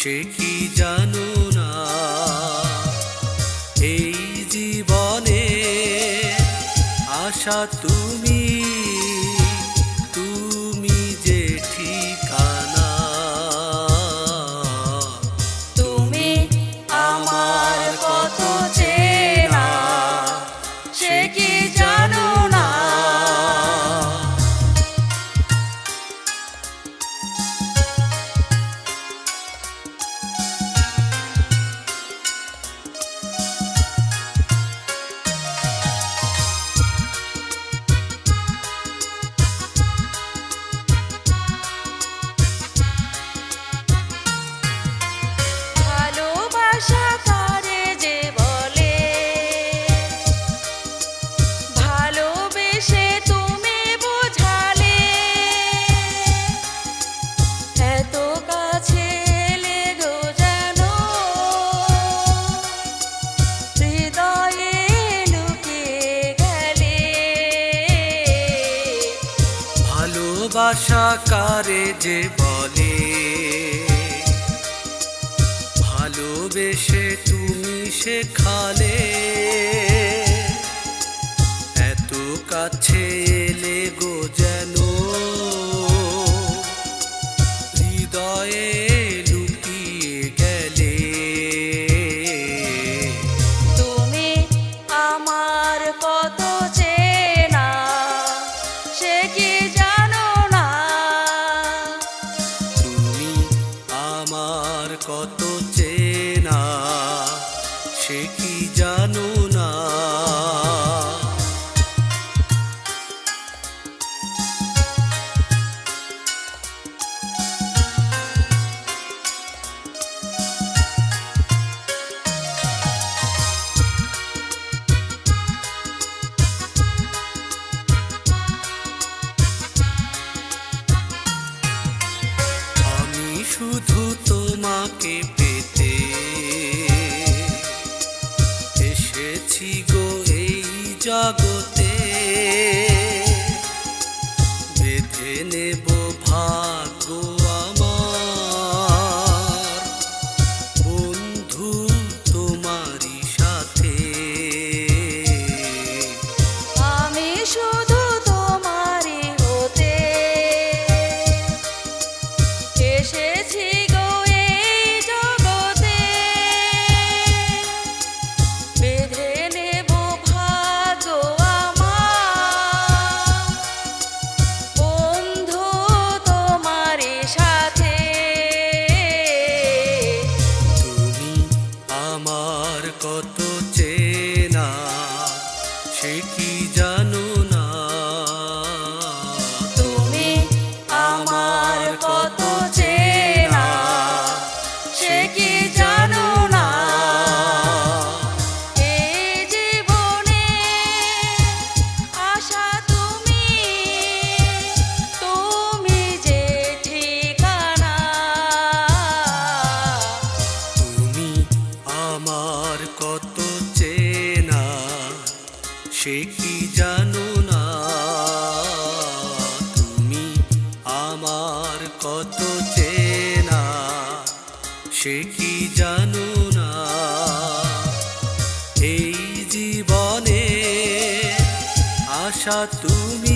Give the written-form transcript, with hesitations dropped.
সে কি জানো না, এই জীবনে আশা তুমি, তুমি যে ঠিকানা। তুমি আমার কত চেনা, সে কি জানো না। ভালোবাসা কারে যে বলে, ভালোবেসে তুমি বোঝালে, এত কাছে এলে গো যেন হৃদয়ে লুকিয়ে গেলে। ভালোবাসা কারে যে বলে, ভালোবেসে তুমি শেখালে, এত কাছে এলে গো যেন হৃদয়ে লুকিয়ে গেলে। তুমি আমার কত চেনা, সে কি জানো না। তুমি আমার কত চেনা, সে কি জানো না। আমি শুধু তোমাকে পেতে এসেছি গো এই জগতে, বেঁধে নেব ভাগ্য আমার বন্ধু তোমারই সাথে। আমি শুধু তোমারই হতে এসেছি গো এই জগতে, বেঁধে নেব ভাগ্য আমার বন্ধু তোমারই সাথে। তুমি আমার কত চেনা, সে কি জানো না। তুমি আমার কত চেনা, সে কি জানো না। এই জীবনে আশা তুমি, তুমি যে ঠিকানা। তুমি আমার কত চেনা, সে কি জানো না। তুমি আমার কত চেনা, সে কি জানো না। এই জীবনে আশা তুমি,